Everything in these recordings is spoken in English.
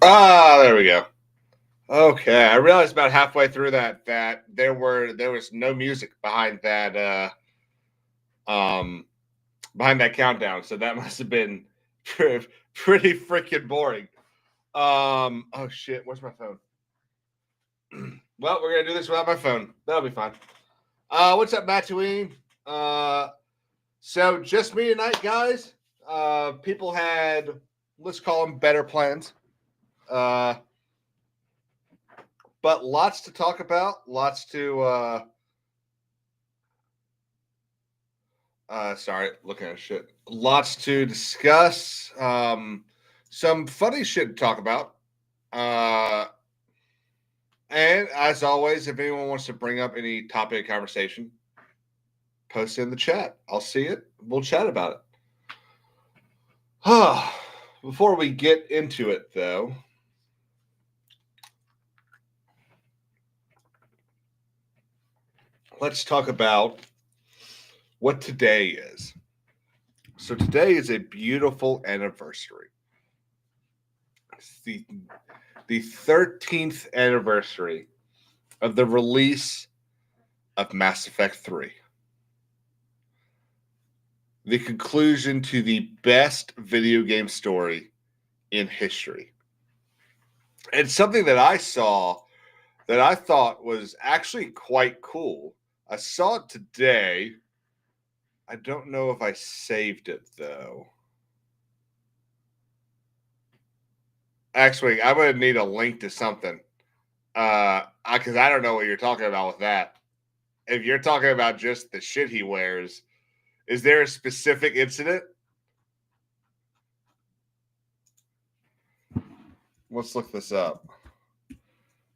There we go. Okay, I realized about halfway through that there was no music um behind that countdown, so that must have been pretty freaking boring. Oh shit, where's my phone? Well, we're gonna do this without my phone. That'll be fine. What's up, Mattuine? Uh, so just me tonight, guys. People had, let's call them, better plans. Uh, but lots to talk about. Sorry, looking at shit. Lots to discuss. Some funny shit to talk about. Uh, and as always, if anyone wants to bring up any topic of conversation, post it in the chat. I'll see it. We'll chat about it. Before we get into it, though, let's talk about what today is. So today is a beautiful anniversary. It's the 13th anniversary of the release of Mass Effect 3. The conclusion to the best video game story in history. And something that I saw that I thought was actually quite cool. I saw it today. I don't know if I saved it though. Actually, I'm gonna need a link to something. Because I don't know what you're talking about with that. If you're talking about just the shit he wears, is there a specific incident? Let's look this up.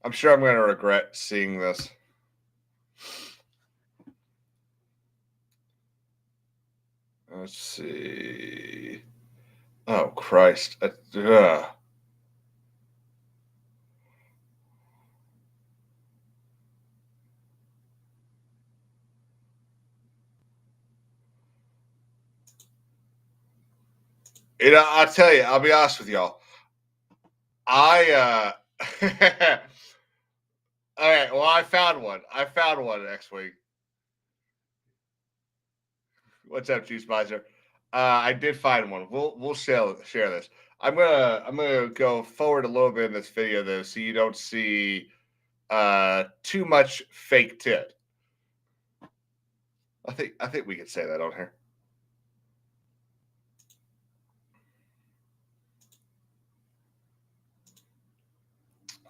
I'm sure I'm going to regret seeing this. Let's see. Oh, Christ. I'll tell you, I'll be honest with y'all. All right, well, I found one. Next week. What's up, Juice Miser? I did find one. We'll share this. I'm gonna go forward a little bit in this video though, so you don't see too much fake tit. I think we could say that on here.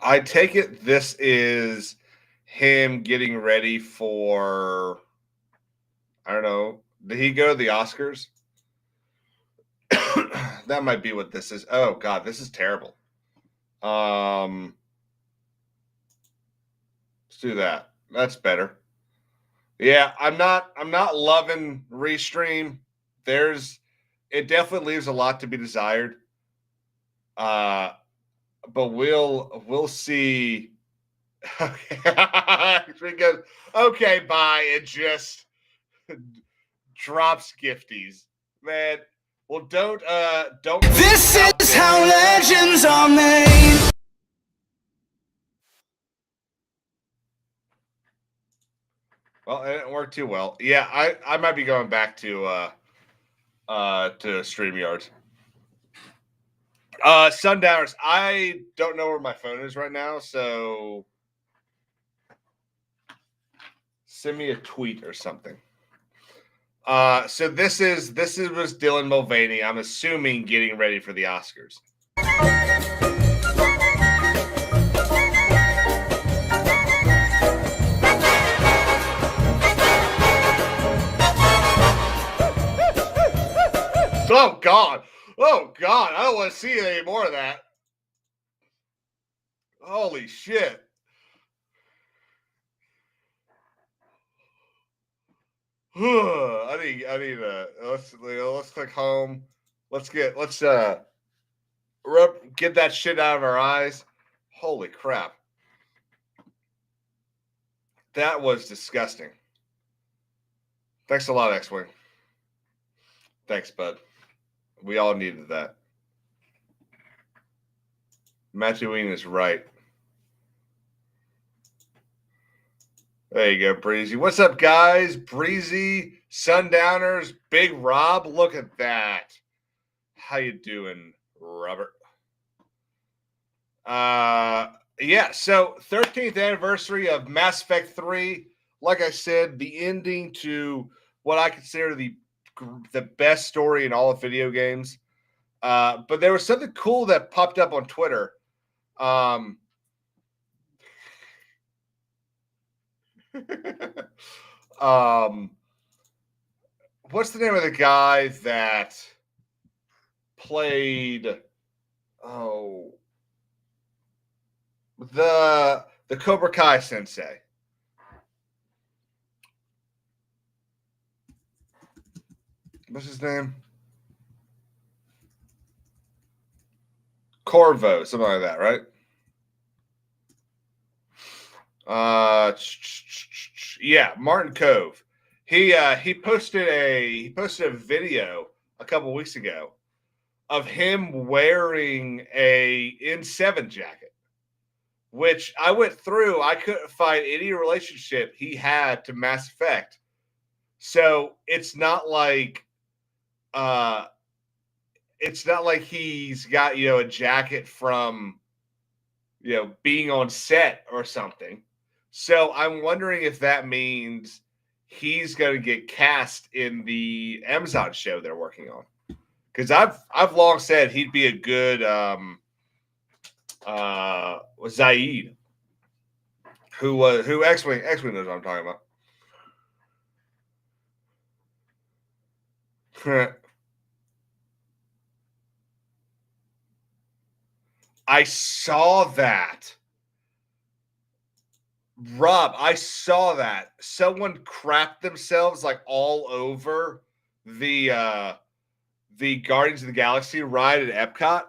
I take it this is him getting ready for, I don't know, did he go to the Oscars? That might be what this is. Oh god, this is terrible. Let's do that. That's better. Yeah, I'm not loving Restream. It definitely leaves a lot to be desired. But we'll see. Because okay, bye. It just drops gifties, man. Well, don't. This is how legends are made. Well, it didn't work too well. Yeah, I might be going back to StreamYard. Sundowners, I don't know where my phone is right now, so send me a tweet or something. So this was Dylan Mulvaney. I'm assuming getting ready for the Oscars. Oh God! Oh God! I don't want to see any more of that. Holy shit! I need let's click home. Let's get that shit out of our eyes. Holy crap! That was disgusting. Thanks a lot, X-Wing. Thanks, bud. We all needed that. Matthewine is right. There you go, Breezy. What's up, guys? Breezy, Sundowners, Big Rob. Look at that. How you doing, Robert? Yeah, so 13th anniversary of Mass Effect 3. Like I said, the ending to what I consider the best story in all of video games. But there was something cool that popped up on Twitter. What's the name of the guy that played the Cobra Kai sensei? What's his name? Corvo, something like that, right? Yeah, Martin Cove. He posted a video a couple weeks ago of him wearing a N7 jacket, which I went through. I couldn't find any relationship he had to Mass Effect. So it's not like he's got, a jacket from, being on set or something. So I'm wondering if that means he's going to get cast in the Amazon show they're working on. Because I've long said he'd be a good Zaid, who X-Wing knows what I'm talking about. I saw that. Rob, I saw that. Someone crapped themselves like all over the Guardians of the Galaxy ride at Epcot.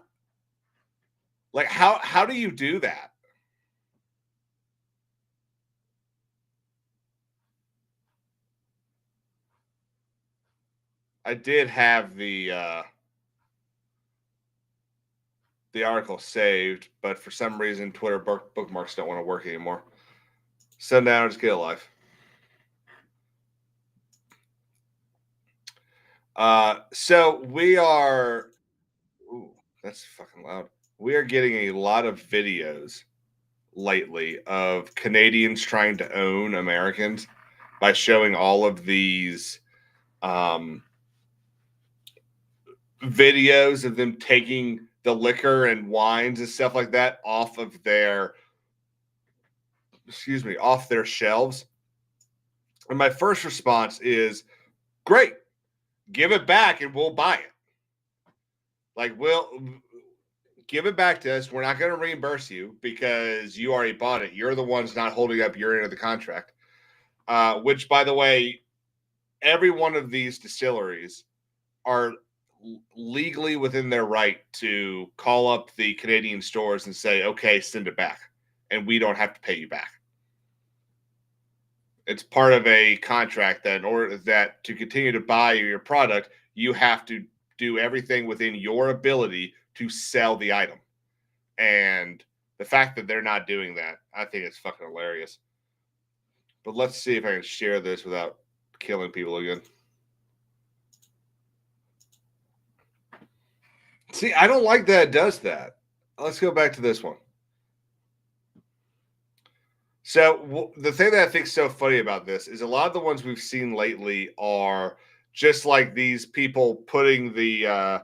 Like how do you do that? I did have the article saved, but for some reason Twitter bookmarks don't want to work anymore. Sundowners, get a life. So we are. Ooh, that's fucking loud. We are getting a lot of videos lately of Canadians trying to own Americans by showing all of these videos of them taking the liquor and wines and stuff like that off of their shelves. And my first response is, great, give it back and we'll buy it. Like, we'll give it back to us. We're not going to reimburse you because you already bought it. You're the ones not holding up your end of the contract. Which, by the way, every one of these distilleries are legally within their right to call up the Canadian stores and say, okay, send it back. And we don't have to pay you back. It's part of a contract that in order that to continue to buy your product, you have to do everything within your ability to sell the item. And the fact that they're not doing that, I think it's fucking hilarious. But let's see if I can share this without killing people again. See, I don't like that it does that. Let's go back to this one. So the thing that I think is so funny about this is a lot of the ones we've seen lately are just like these people putting the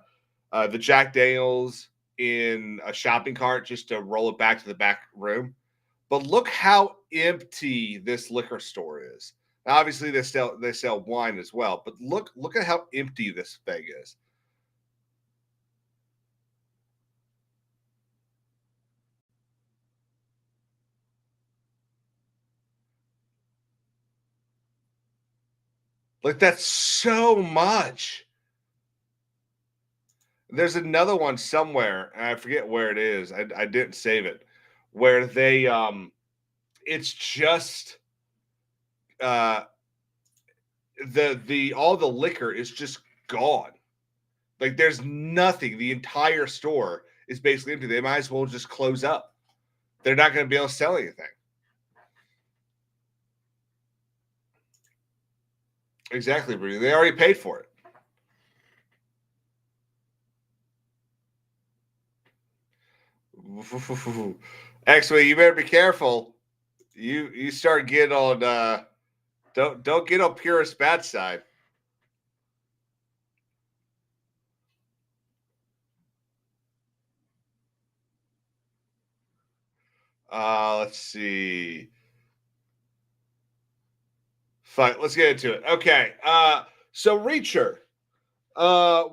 Jack Daniels in a shopping cart just to roll it back to the back room. But look how empty this liquor store is. Now, obviously, they sell wine as well, but look at how empty this thing is. Like, that's so much. There's another one somewhere, and I forget where it is. I didn't save it, where they it's just the all the liquor is just gone. Like, there's nothing. The entire store is basically empty. They might as well just close up. They're not going to be able to sell anything. Exactly, Brady. They already paid for it. Actually, you better be careful. You start getting on don't get on Purist bad side. Let's see. Fine, let's get into it. Okay. So Reacher.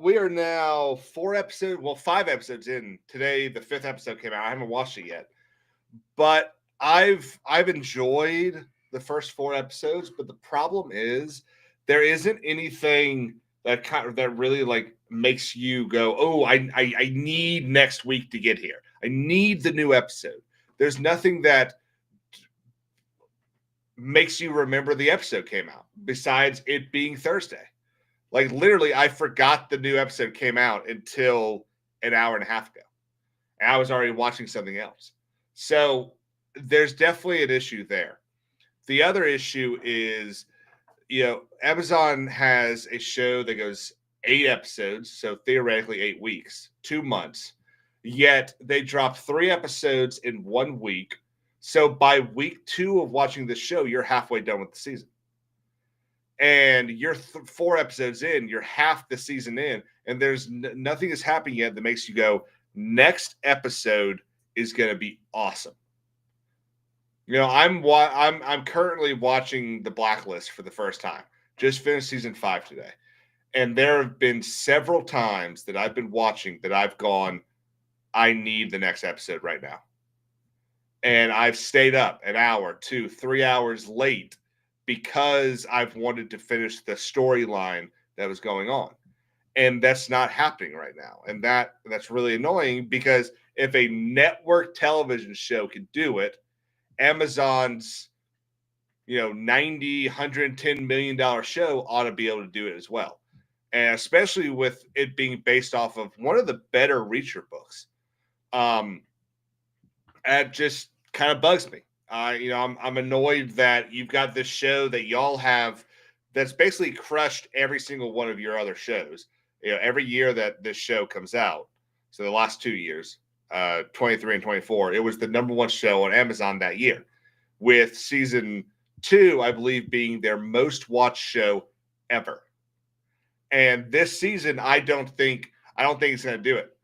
We are now 5 episodes in. Today, the 5th episode came out. I haven't watched it yet. But I've enjoyed the first 4 episodes, but the problem is there isn't anything that really like makes you go, oh, I need next week to get here. I need the new episode. There's nothing that makes you remember the episode came out besides it being Thursday. Like literally, I forgot the new episode came out until an hour and a half ago, and I was already watching something else. So there's definitely an issue there. The other issue is, Amazon has a show that goes 8 episodes, so theoretically 8 weeks, 2 months. Yet they drop 3 episodes in 1 week. So by week 2 of watching the show, you're halfway done with the season. And you're 4 episodes in, you're half the season in, and there's nothing has happened yet that makes you go, next episode is going to be awesome. I'm currently watching The Blacklist for the first time. Just finished season 5 today. And there have been several times that I've been watching that I've gone, I need the next episode right now. And I've stayed up an hour, 2, 3 hours late because I've wanted to finish the storyline that was going on. And that's not happening right now. And that's really annoying because if a network television show can do it, Amazon's, $90, $110 million show ought to be able to do it as well. And especially with it being based off of one of the better Reacher books. It just kind of bugs me. I'm annoyed that you've got this show that y'all have that's basically crushed every single one of your other shows. Every year that this show comes out, so the last 2 years, 23 and 24, it was the number 1 show on Amazon that year, with season 2, I believe, being their most watched show ever. And this season, I don't think it's going to do it.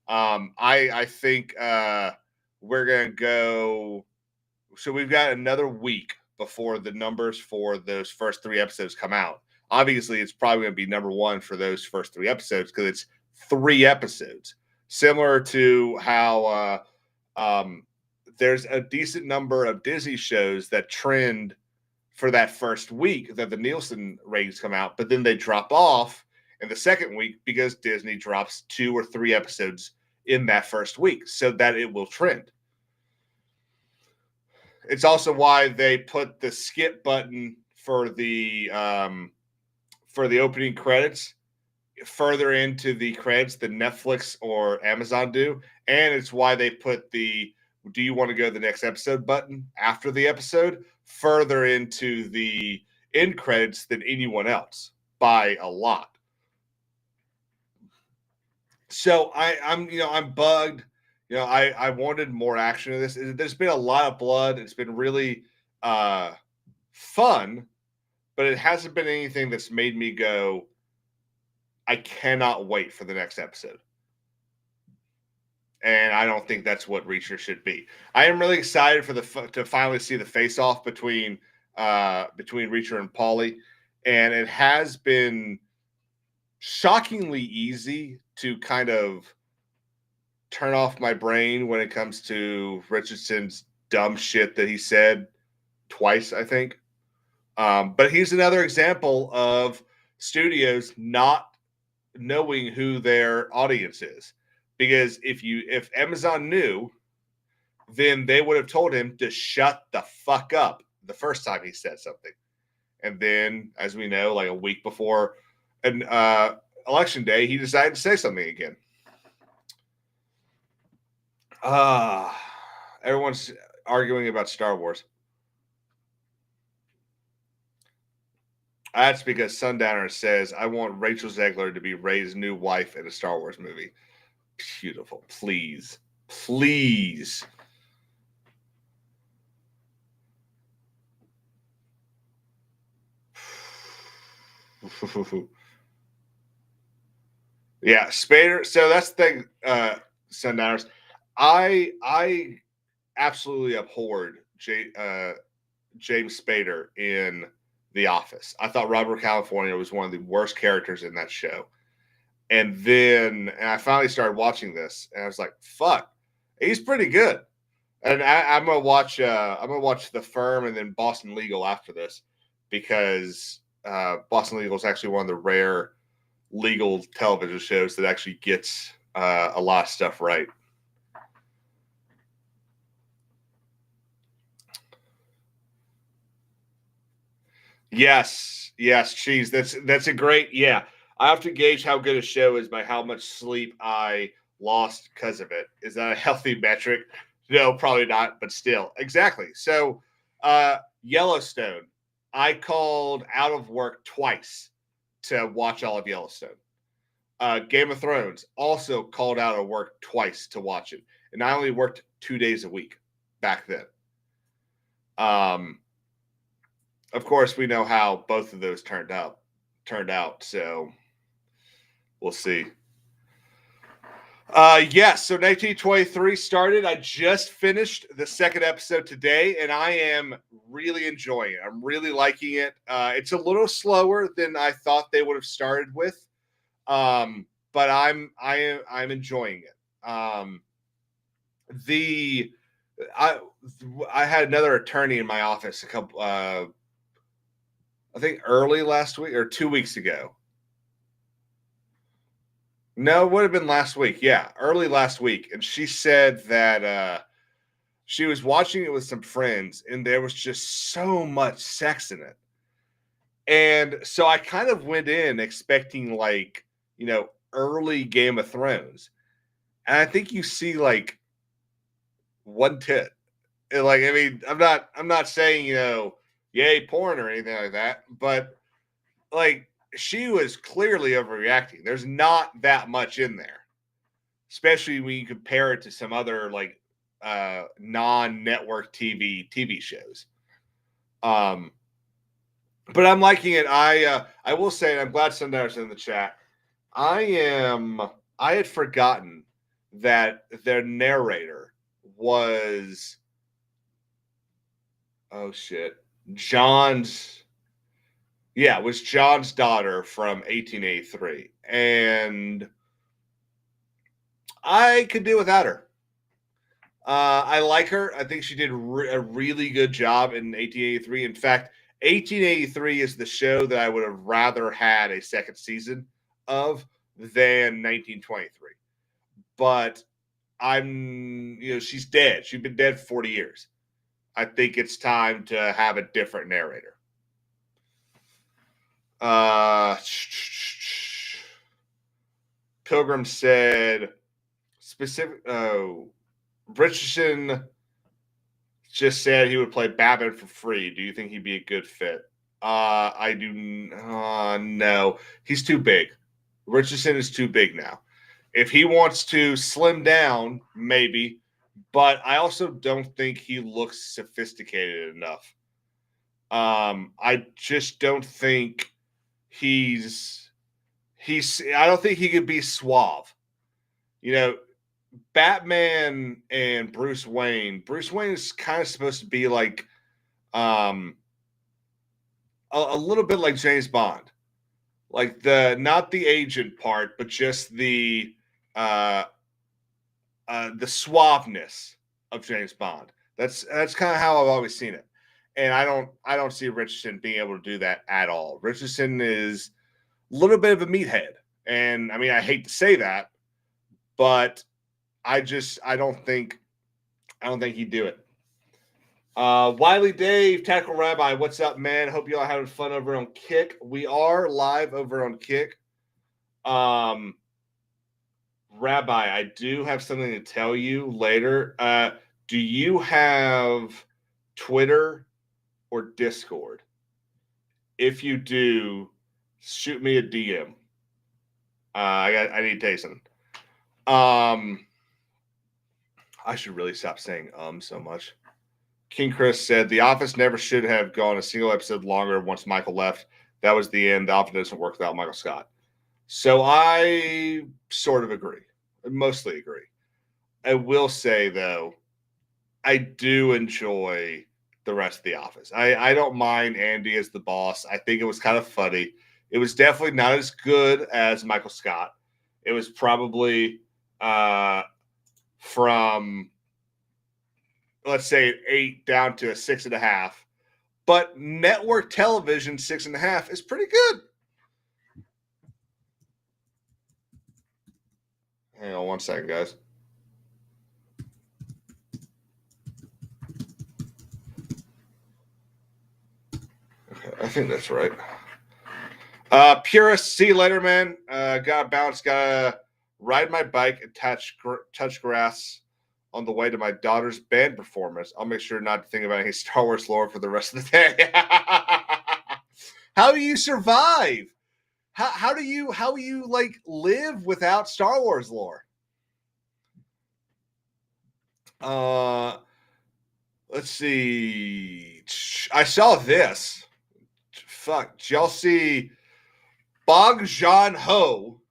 I think we're going to go. So we've got another week before the numbers for those first 3 episodes come out. Obviously, it's probably going to be number 1 for those first 3 episodes because it's 3 episodes. Similar to how there's a decent number of Disney shows that trend for that first week that the Nielsen ratings come out, but then they drop off in the second week because Disney drops 2 or 3 episodes in that first week so that it will trend. It's also why they put the skip button for the opening credits further into the credits than Netflix or Amazon do. And it's why they put the do you want to go to the next episode button after the episode further into the end credits than anyone else by a lot. So I'm bugged. I wanted more action in this. There's been a lot of blood. It's been really fun, but it hasn't been anything that's made me go, I cannot wait for the next episode. And I don't think that's what Reacher should be. I am really excited to finally see the face-off between Reacher and Paulie, and it has been shockingly easy to kind of turn off my brain when it comes to Richardson's dumb shit that he said twice, I think. But he's another example of studios not knowing who their audience is. Because if Amazon knew, then they would have told him to shut the fuck up the first time he said something. And then, as we know, like a week before an election day, he decided to say something again. Everyone's arguing about Star Wars. That's because Sundowner says, I want Rachel Zegler to be Rey's new wife in a Star Wars movie. Beautiful. Please. Please. Yeah, Spader. So that's the thing, Sundowners. I absolutely abhorred James Spader in The Office. I thought Robert California was one of the worst characters in that show. And then I finally started watching this, and I was like, "Fuck, he's pretty good." And I'm gonna watch. I'm gonna watch The Firm and then Boston Legal after this, because Boston Legal is actually one of the rare legal television shows that actually gets a lot of stuff right. Yes, cheese. That's a great. Yeah, I have to gauge how good a show is by how much sleep I lost because of it. Is that a healthy metric? No, probably not, but still, exactly. So, Yellowstone, I called out of work twice to watch all of Yellowstone. Game of Thrones, also called out of work twice to watch it, and I only worked 2 days a week back then. Um, of course, we know how both of those turned out. So we'll see. Yes, so 1923 started. I just finished the second episode today, and I am really enjoying it. I'm really liking it. It's a little slower than I thought they would have started with, but I'm enjoying it. The I I had another attorney in my office a couple, I think early last week or 2 weeks ago. No, it would have been last week. Yeah, early last week. And she said that she was watching it with some friends and there was just so much sex in it. And so I kind of went in expecting, like, early Game of Thrones. And I think you see like one tit. And, like, I mean, I'm not saying, yay porn or anything like that, but like, she was clearly overreacting. There's not that much in there, especially when you compare it to some other, like, non-network TV shows. Um, but I'm liking it. I will say, and I'm glad Sundown's in the chat. I had forgotten that their narrator was, oh shit, John's yeah, was John's daughter from 1883, and I could do without her. I like her. I think she did a really good job in 1883. In fact, 1883 is the show that I would have rather had a second season of than 1923. But she's dead. She's been dead for 40 years. I think it's time to have a different narrator. Pilgrim said specific. Oh, Richardson just said he would play Batman for free. Do you think he'd be a good fit? I do. No, he's too big. Richardson is too big now. If he wants to slim down, maybe, but I also don't think he looks sophisticated enough. I just don't think he's I don't think he could be suave. Batman and Bruce Wayne. Bruce Wayne is kind of supposed to be like a little bit like James Bond. Like, not the agent part, but just the suaveness of James Bond. That's kind of how I've always seen it. And I don't see Richardson being able to do that at all. Richardson is a little bit of a meathead. And I mean, I hate to say that, but I don't think he'd do it. Wiley Dave, Tackle Rabbi, what's up, man? Hope you all having fun over on Kick. We are live over on Kick. Rabbi, I do have something to tell you later. Do you have Twitter or Discord? If you do, shoot me a DM. I need to tell you something. I should really stop saying so much. King Chris said The Office never should have gone a single episode longer once Michael left. That was the end. The Office doesn't work without Michael Scott. So I sort of agree. I mostly agree. I will say, though, I do enjoy the rest of The Office. I don't mind Andy as the boss. I think it was kind of funny. It was definitely not as good as Michael Scott. It was probably from, let's say, an 8 down to a 6.5. But network television 6.5 is pretty good. Hang on one second, guys. Okay, I think that's right. Purist, see you later, man. Gotta bounce, gotta ride my bike and touch grass on the way to my daughter's band performance. I'll make sure not to think about any Star Wars lore for the rest of the day. How do you survive? How do you like live without Star Wars lore? Let's see. I saw this. Fuck, Chelsea Bong Joon-ho,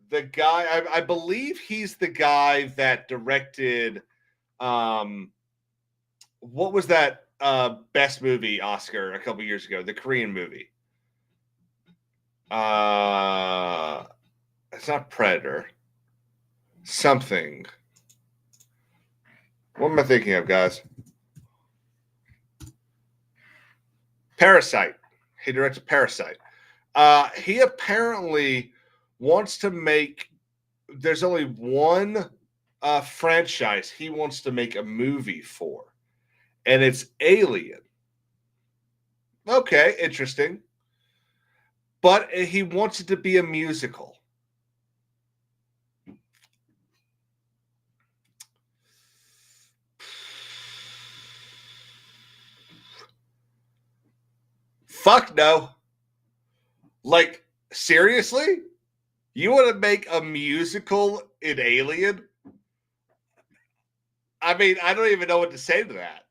the guy. I believe he's the guy that directed. What was that best movie Oscar a couple years ago? The Korean movie. It's not Predator. Something. What am I thinking of, guys? Parasite. He directed Parasite. He apparently wants to make. There's only one franchise he wants to make a movie for, and it's Alien. Okay, interesting. But he wants it to be a musical. Fuck no. Like, seriously? You want to make a musical in Alien? I mean, I don't even know what to say to that.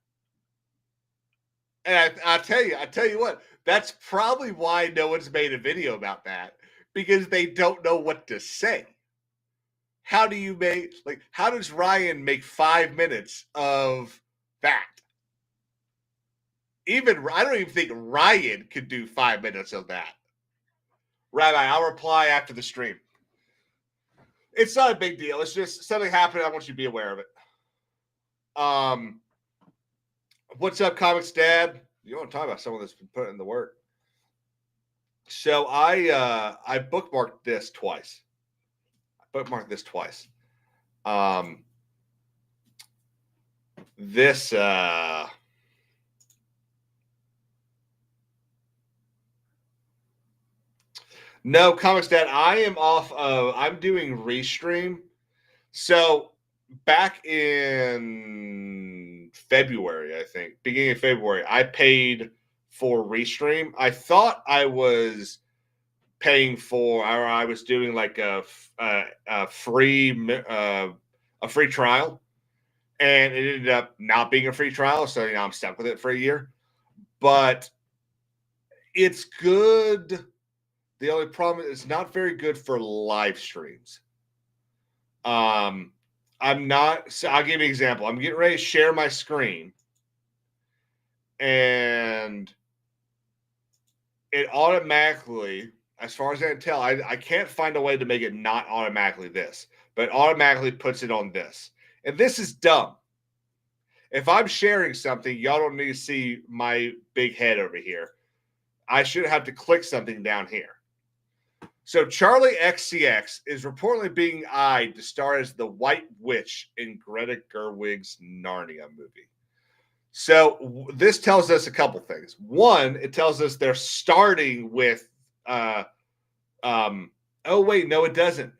And I tell you what, that's probably why no one's made a video about that, because they don't know what to say. How do you make, like, how does Ryan make 5 minutes of that? I don't even think Ryan could do 5 minutes of that. Rabbi, I'll reply after the stream. It's not a big deal. It's just something happened. I want you to be aware of it. What's up, Comics Dad? You want to talk about someone that's been putting in the work? So I bookmarked this twice. This no, Comics Dad, I am off of, I'm doing Restream. So back in February, I think, beginning of February, I paid for Restream. I thought I was paying for, or I was doing like a free trial, and it ended up not being a free trial. So I'm stuck with it for a year. But it's good. The only problem is it's not very good for live streams. I'm not. So I'll give you an example. I'm getting ready to share my screen, and it automatically, as far as I can tell, I can't find a way to make it not automatically this, but it automatically puts it on this. And this is dumb. If I'm sharing something, y'all don't need to see my big head over here. I should have to click something down here. So Charlie XCX is reportedly being eyed to star as the White Witch in Greta Gerwig's Narnia movie. So this tells us a couple things. One, it tells us they're starting with oh wait, no, it doesn't.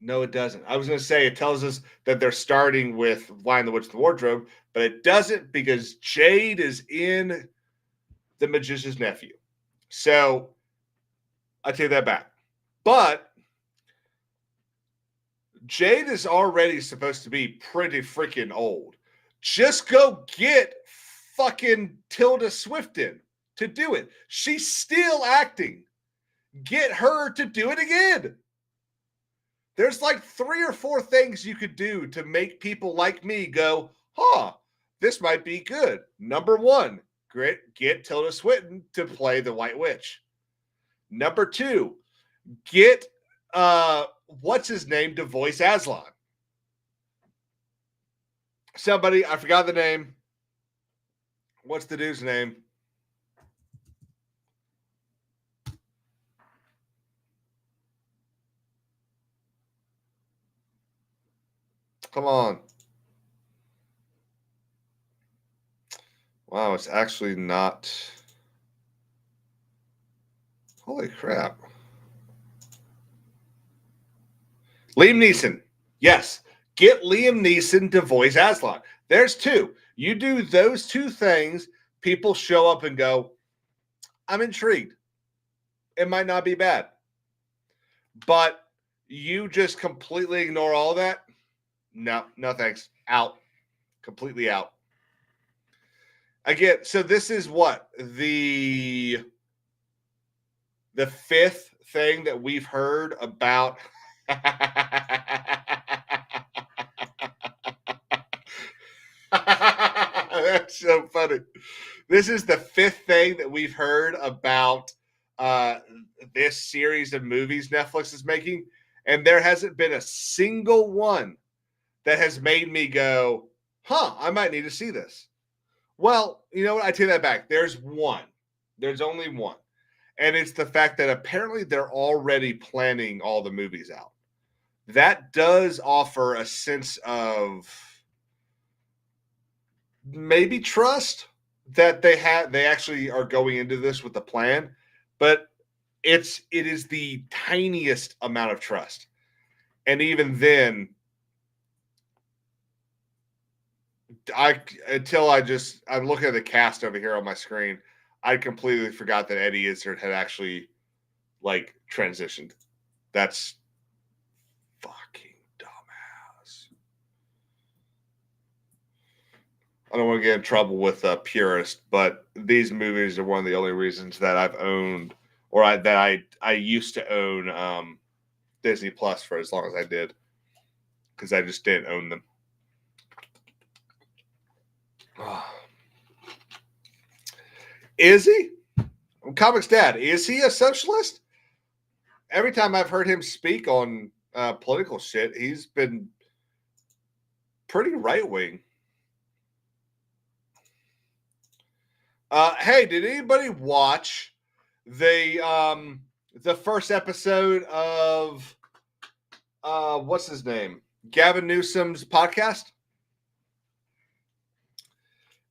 No, it doesn't. I was going to say it tells us that they're starting with Lion, the Witch, and the Wardrobe, but it doesn't because Jade is in The Magician's Nephew. So I take that back. But Jade is already supposed to be pretty freaking old. Just go get fucking Tilda Swinton to do it. She's still acting. Get her to do it again. There's like 3 or 4 things you could do to make people like me go, huh, this might be good. Number 1, get Tilda Swinton to play the White Witch. Number 2, get what's his name to voice Aslan. Somebody, I forgot the name. What's the dude's name? Come on. Wow, it's actually not. Holy crap. Liam Neeson. Yes. Get Liam Neeson to voice Aslan. There's 2. You do those 2 things, people show up and go, I'm intrigued. It might not be bad. But you just completely ignore all that? No thanks. Out. Completely out. Again, so this is what? The 5th thing that we've heard about. That's so funny. This is the 5th thing that we've heard about this series of movies Netflix is making, and there hasn't been a single one that has made me go, huh, I might need to see this. Well, you know what? I take that back. There's one. There's only one. And it's the fact that apparently they're already planning all the movies out. That does offer a sense of maybe trust that they actually are going into this with a plan, but it is the tiniest amount of trust. And even then, I'm looking at the cast over here on my screen. I completely forgot that Eddie Izzard had actually like transitioned. That's fucking dumbass. I don't want to get in trouble with a purist, but these movies are one of the only reasons that I've owned or I used to own Disney Plus for as long as I did, because I just didn't own them. Is he? Comics Dad, is he a socialist? Every time I've heard him speak on political shit, he's been pretty right-wing. Hey, did anybody watch the first episode of what's his name? Gavin Newsom's podcast?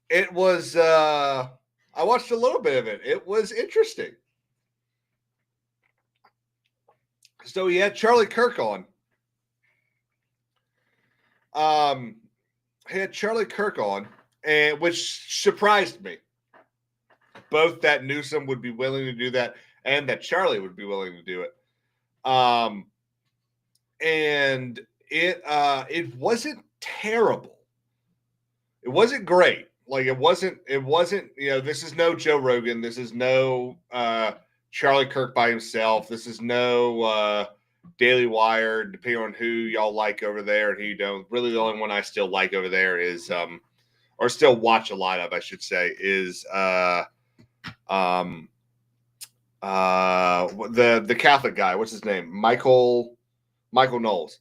It was I watched a little bit of it. It was interesting. So he had Charlie Kirk on. He had Charlie Kirk on, and which surprised me. Both that Newsom would be willing to do that, and that Charlie would be willing to do it. And it wasn't terrible. It wasn't great. Like it wasn't, this is no Joe Rogan. This is no Charlie Kirk by himself. This is no Daily Wire, depending on who y'all like over there and who you don't. Really, the only one I still like over there is or still watch a lot of, I should say, is the Catholic guy. What's his name? Michael Knowles.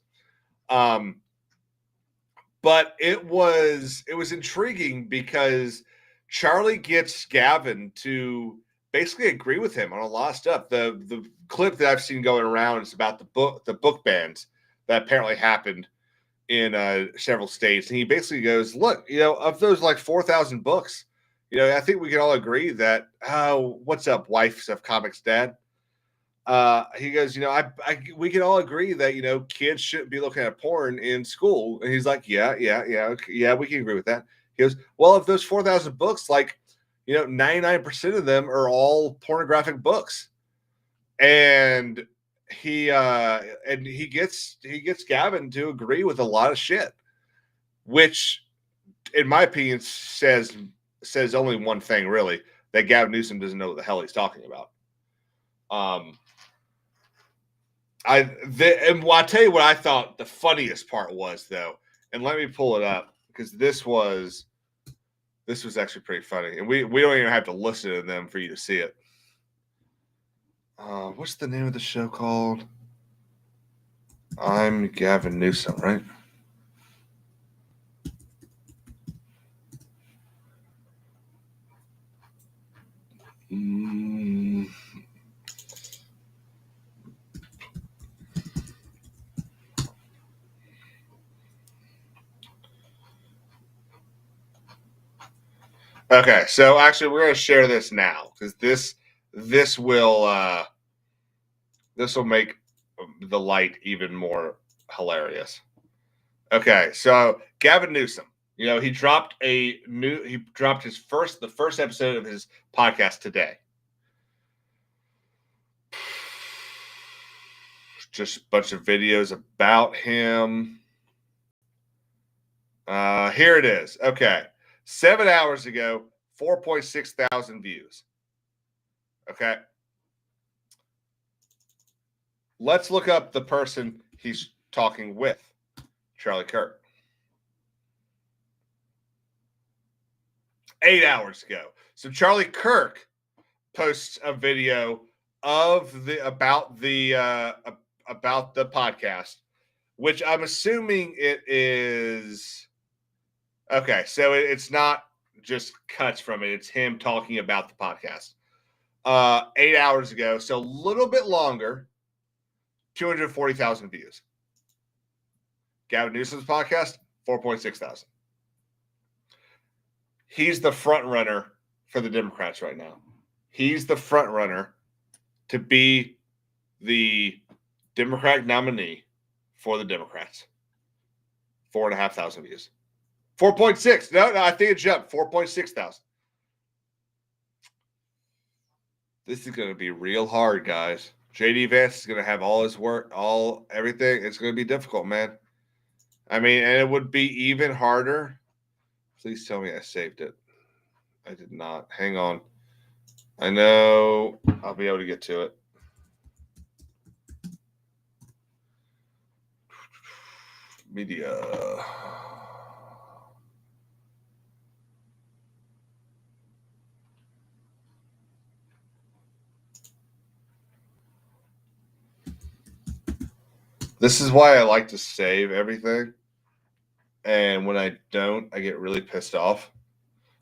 But it was intriguing because Charlie gets Gavin to basically agree with him on a lot of stuff. The clip that I've seen going around is about the book bans that apparently happened in several states. And he basically goes, look, of those like 4,000 books, I think we can all agree that, what's up, wives of Comics Dad? He goes, we can all agree that kids shouldn't be looking at porn in school. And he's like, yeah, we can agree with that. He goes, well, if those 4,000 books, 99% of them are all pornographic books. And he gets Gavin to agree with a lot of shit, which, in my opinion, says only one thing, really, that Gavin Newsom doesn't know what the hell he's talking about. I'll tell you what I thought the funniest part was, though, and let me pull it up, because this was actually pretty funny, and we don't even have to listen to them for you to see it. What's the name of the show called? I'm Gavin Newsom, right? Okay, so actually we're going to share this now, because this will make the light even more hilarious. Okay, so Gavin Newsom, he dropped the first episode of his podcast today. Just a bunch of videos about him. Here it is. Okay. 7 hours ago, 4.6 thousand views. Okay. Let's look up the person he's talking with, Charlie Kirk. 8 hours ago. So Charlie Kirk posts a video of about the podcast, which I'm assuming it is. Okay, so it's not just cuts from it. It's him talking about the podcast. 8 hours ago, so a little bit longer, 240,000 views. Gavin Newsom's podcast, 4.6 thousand. He's the front runner for the Democrats right now. He's the front runner to be the Democratic nominee for the Democrats. 4,500 views. 4.6. No, I think it jumped. 4.6 thousand. This is going to be real hard, guys. JD Vance is going to have all his work, everything. It's going to be difficult, man. I mean, and it would be even harder. Please tell me I saved it. I did not. Hang on. I know I'll be able to get to it. Media. This is why I like to save everything. And when I don't, I get really pissed off.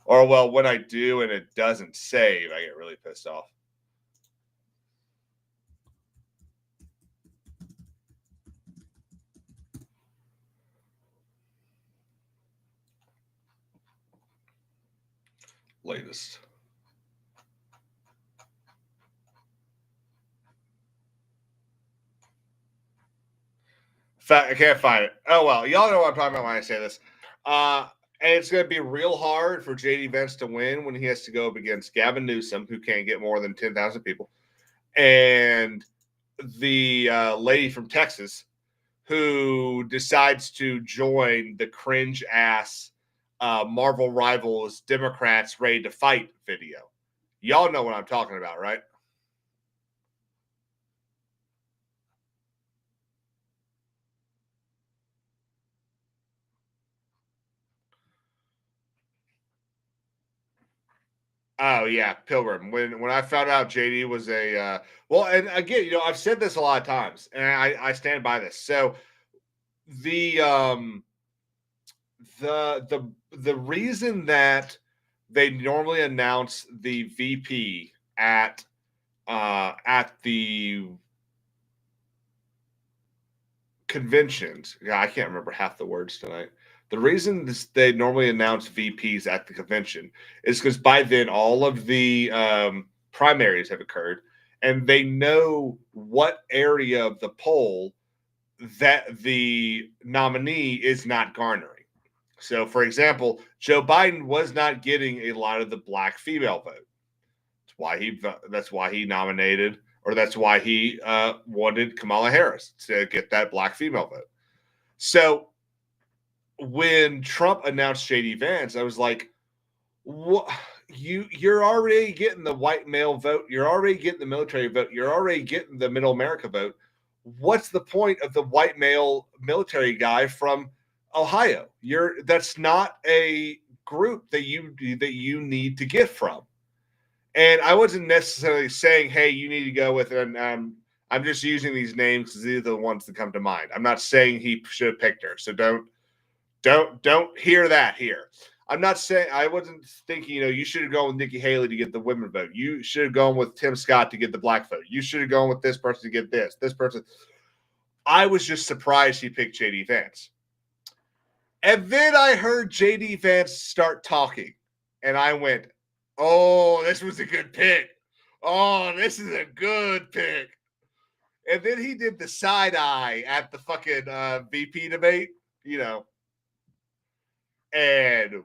Or, well, when I do and it doesn't save, I get really pissed off. Latest. I can't find it. Oh, well, y'all know what I'm talking about when I say this. And it's going to be real hard for JD Vance to win when he has to go up against Gavin Newsom, who can't get more than 10,000 people, and the lady from Texas who decides to join the cringe-ass Marvel Rivals Democrats Ready to Fight video. Y'all know what I'm talking about, right? Oh yeah, Pilgrim. When I found out JD was a well, and again, I've said this a lot of times, and I stand by this. So the reason that they normally announce the VP at the conventions, I can't remember half the words tonight. The reason they normally announce VPs at the convention is because by then all of the primaries have occurred, and they know what area of the poll that the nominee is not garnering. So, for example, Joe Biden was not getting a lot of the black female vote. That's why he nominated, or that's why he wanted Kamala Harris to get that black female vote. So when Trump announced JD Vance, I was like, "What? You're already getting the white male vote. You're already getting the military vote. You're already getting the Middle America vote. What's the point of the white male military guy from Ohio? That's not a group that you need to get from." And I wasn't necessarily saying, "Hey, you need to go with," and I'm just using these names because these are the ones that come to mind. I'm not saying he should have picked her, so don't hear that here. I'm not saying, I wasn't thinking, you should have gone with Nikki Haley to get the women vote. You should have gone with Tim Scott to get the black vote. You should have gone with this person to get this person. I was just surprised he picked JD Vance. And then I heard JD Vance start talking, and I went, "Oh, this was a good pick. Oh, this is a good pick." And then he did the side eye at the fucking VP debate, and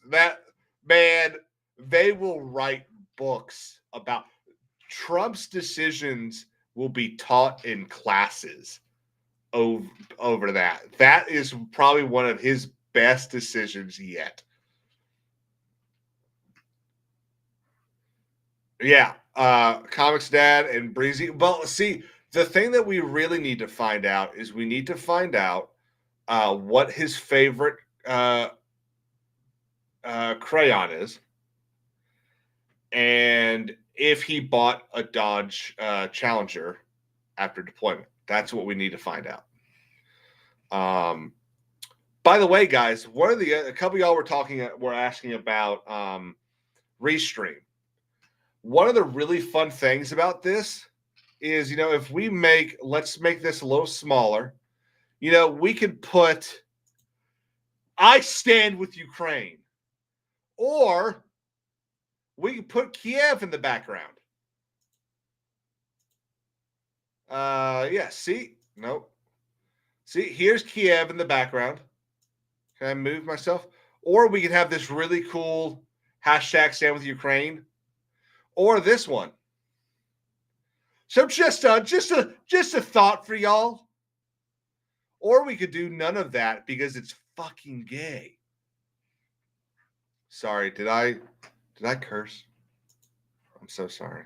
that, man, they will write books about Trump's decisions, will be taught in classes over that. That is probably one of his best decisions yet. Yeah, Comics Dad and Breezy. Well, see, the thing that we really need to find out is we need to find out what his favorite crayon is, and if he bought a Dodge Challenger after deployment. That's what we need to find out. By the way, guys, a couple of y'all were asking about Restream. One of the really fun things about this is, if let's make this a little smaller, we could put "I stand with Ukraine," or we could put Kiev in the background. Yeah, see? Nope. See, here's Kiev in the background. Can I move myself? Or we could have this really cool hashtag "Stand with Ukraine," or this one. So just a thought for y'all. Or we could do none of that because it's fucking gay. Sorry, did I curse? I'm so sorry.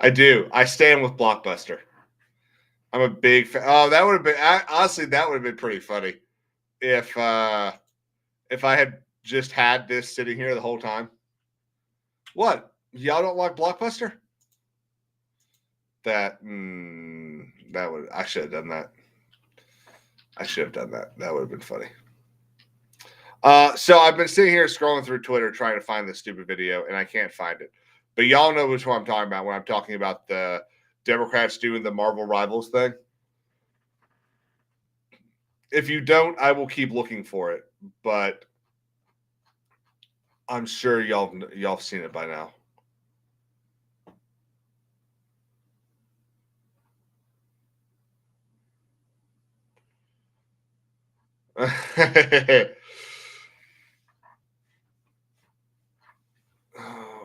I do. I stand with Blockbuster. I'm a big fan. Oh, that would have been, honestly, that would have been pretty funny if I had just had this sitting here the whole time. What? Y'all don't like Blockbuster? I should have done that. That would have been funny. So I've been sitting here scrolling through Twitter trying to find this stupid video, and I can't find it. But y'all know which one I'm talking about when I'm talking about the Democrats doing the Marvel Rivals thing. If you don't, I will keep looking for it, but I'm sure y'all seen it by now.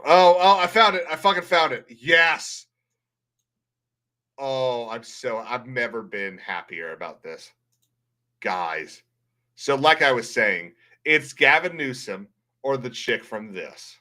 Oh, I found it. I fucking found it. Yes. Oh, I've never been happier about this. Guys. So like I was saying, it's Gavin Newsom or the chick from this.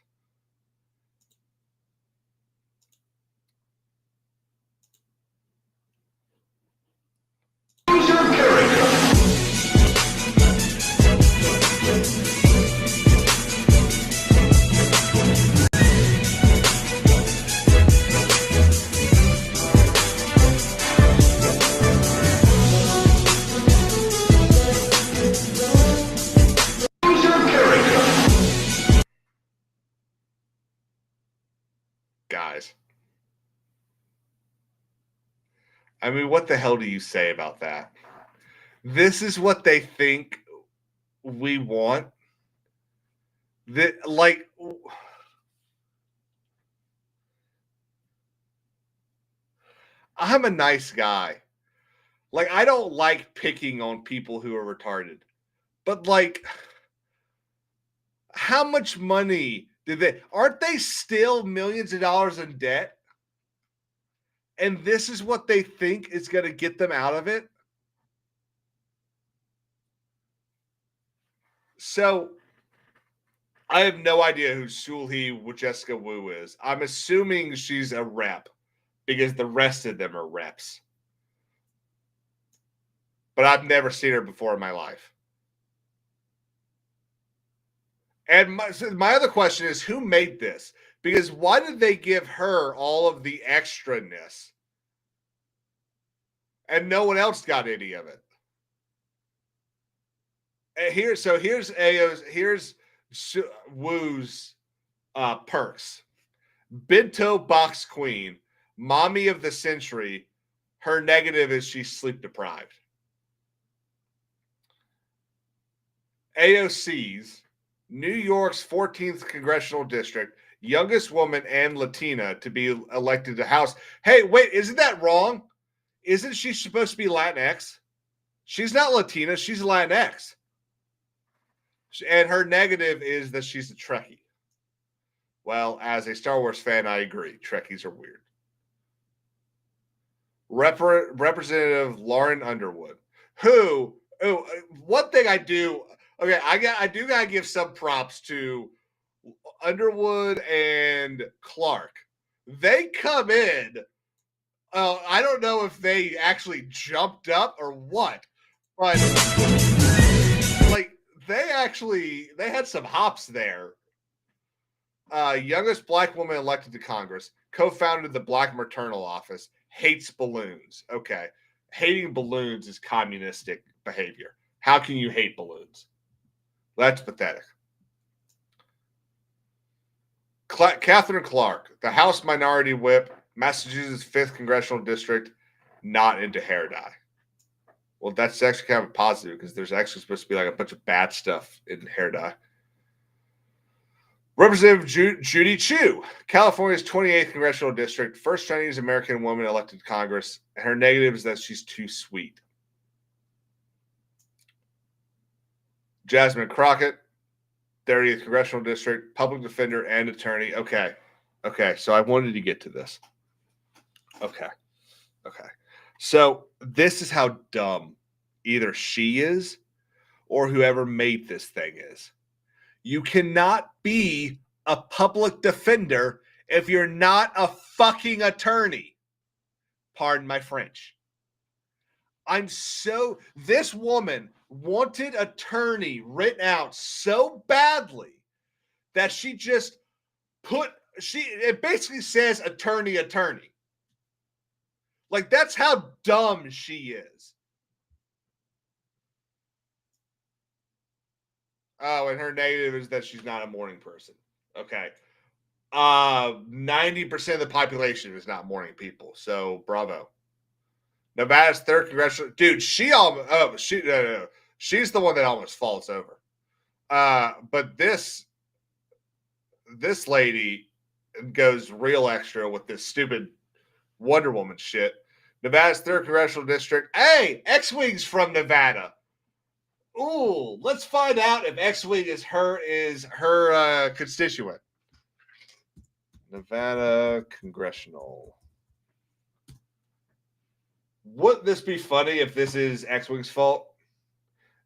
Guys. I mean, what the hell do you say about that? This is what they think we want. That, like, I'm a nice guy. Like, I don't like picking on people who are retarded. But, like, how much money did they, aren't they still millions of dollars in debt? And this is what they think is going to get them out of it? So, I have no idea who Sulhi Wojcicka Wu is. I'm assuming she's a rep because the rest of them are reps. But I've never seen her before in my life. And my other question is, who made this? Because why did they give her all of the extraness and no one else got any of it? And here's Ayo's, here's Wu's perks. Bento Box Queen, Mommy of the Century. Her negative is she's sleep deprived. AOC's New York's 14th congressional district, youngest woman and Latina to be elected to House. Hey, wait, isn't that wrong? Isn't she supposed to be Latinx? She's not Latina, she's Latinx. And her negative is that she's a Trekkie. Well, as a Star Wars fan, I agree. Trekkies are weird. Representative Lauren Underwood, who, one thing I do, okay, I do gotta give some props to Underwood and Clark. They come in. I don't know if they actually jumped up or what, but like they had some hops there. Youngest Black woman elected to Congress, co-founded the Black Maternal Office, hates balloons. Okay, hating balloons is communistic behavior. How can you hate balloons? That's pathetic. Catherine Clark, the House Minority Whip, Massachusetts 5th Congressional District, not into hair dye. Well, that's actually kind of a positive because there's actually supposed to be like a bunch of bad stuff in hair dye. Representative Judy Chu, California's 28th Congressional District, first Chinese American woman elected to Congress. Her negative is that she's too sweet. Jasmine Crockett, 30th Congressional District, public defender and attorney. Okay. So I wanted to get to this. Okay. So this is how dumb either she is or whoever made this thing is. You cannot be a public defender if you're not a fucking attorney. Pardon my French. This woman wanted attorney written out so badly that she just it basically says attorney. Like, that's how dumb she is. Oh, and her negative is that she's not a morning person. Okay. 90% of the population is not morning people. So bravo. Nevada's 3rd congressional, dude. She's the one that almost falls over. But this lady goes real extra with this stupid Wonder Woman shit. Nevada's 3rd congressional district. Hey, X-Wing's from Nevada. Ooh, let's find out if X-Wing is her constituent. Nevada congressional. Wouldn't this be funny if this is X-Wing's fault?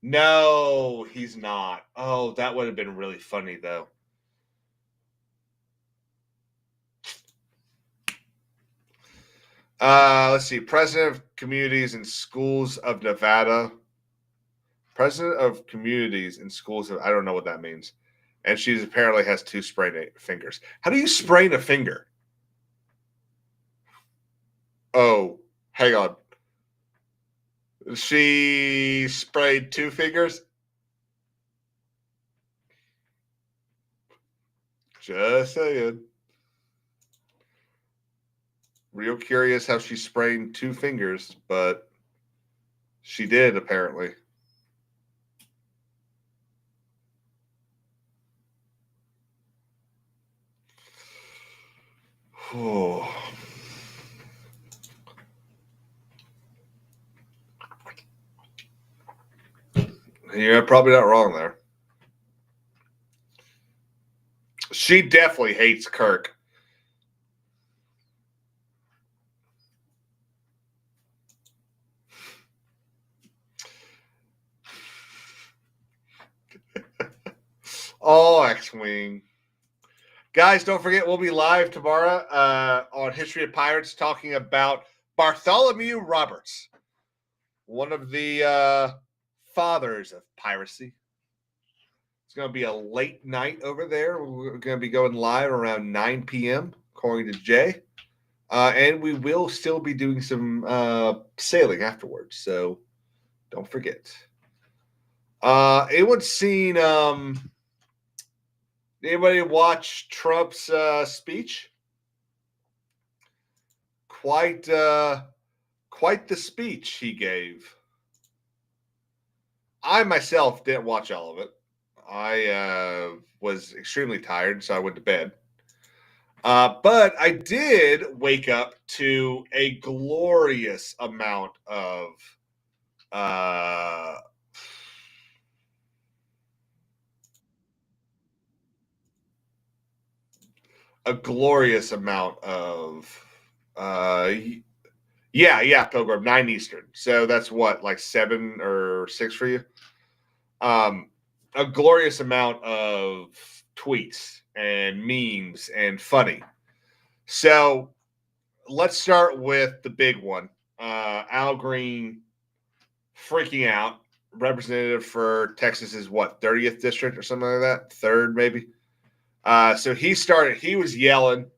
No, he's not. Oh, that would have been really funny, though. Let's see. President of Communities and Schools of Nevada. President of Communities and Schools of, I don't know what that means. And she apparently has 2 sprained fingers. How do you sprain a finger? Oh, hang on. She sprayed 2 fingers? Just saying. Real curious how she sprained 2 fingers, but She did, apparently. Oh. You're probably not wrong there. She definitely hates Kirk. Oh, X-Wing. Guys, don't forget, we'll be live tomorrow on History of Pirates talking about Bartholomew Roberts, one of the fathers of piracy. It's going to be a late night over there. We're going to be going live around 9 p.m., according to Jay. And we will still be doing some sailing afterwards, so don't forget. Anyone seen anybody watch Trump's speech? Quite the speech he gave. I myself didn't watch all of it. I was extremely tired, so I went to bed. But I did wake up to a glorious amount of Pilgrim, 9 Eastern. So that's what, like 7 or 6 for you? A glorious amount of tweets and memes and funny. So let's start with the big one. Al Green freaking out, representative for Texas's 30th district or something like that, 3rd maybe. So he was yelling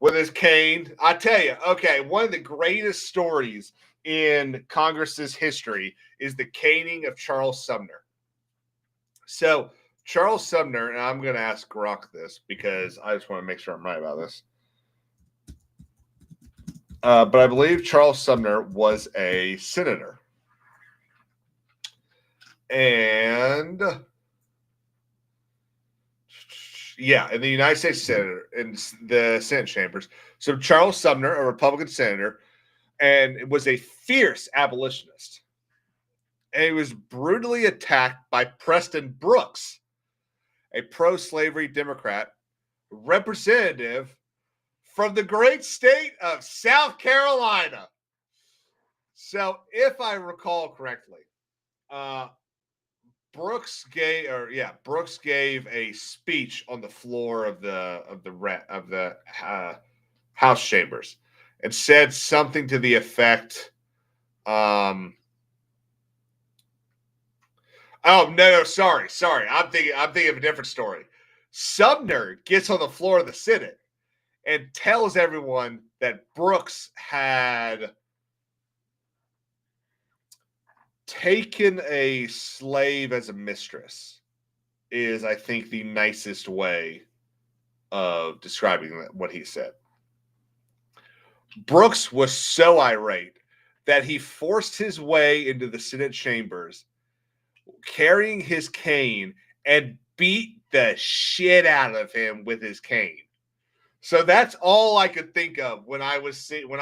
with his cane. I tell you, okay, one of the greatest stories in Congress's history is the caning of Charles Sumner. So Charles Sumner, and I'm going to ask Grok this because I just want to make sure I'm right about this. But I believe Charles Sumner was a senator. And yeah, in the United States Senate, in the Senate chambers. So Charles Sumner, a Republican senator, and it was a fierce abolitionist. And he was brutally attacked by Preston Brooks, a pro-slavery Democrat representative from the great state of South Carolina. So if I recall correctly, Brooks gave a speech on the floor of the House chambers and said something to the effect, oh no, sorry. I'm thinking of a different story. Sumner gets on the floor of the Senate and tells everyone that Brooks had taken a slave as a mistress is, I think, the nicest way of describing what he said. Brooks was so irate that he forced his way into the Senate chambers, carrying his cane, and beat the shit out of him with his cane. So that's all I could think of when I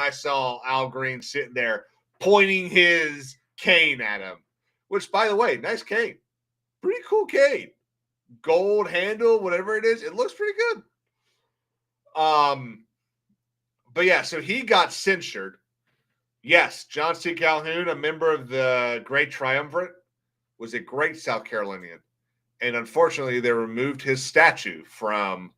saw Al Green sitting there pointing his cane at him. Which, by the way, nice cane, pretty cool cane, gold handle, whatever it is. It looks pretty good. But yeah, so he got censured. Yes, John C. Calhoun, a member of the Great Triumvirate, was a great South Carolinian, and unfortunately, they removed his statue from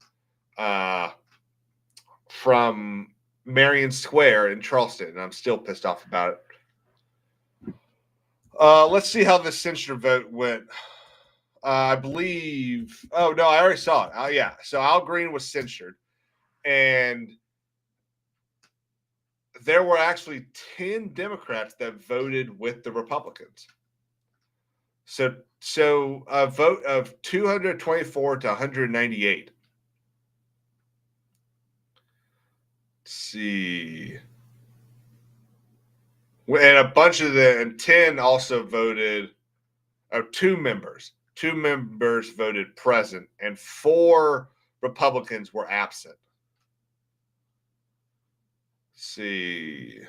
Marion Square in Charleston, and I'm still pissed off about it. Let's see how the censure vote went. I believe. Oh no, I already saw it. Yeah, so Al Green was censured, and there were actually 10 Democrats that voted with the Republicans. So a vote of 224 to 198. Let's see. And a bunch of and 10 also voted, two members voted present, and 4 Republicans were absent. Let's see.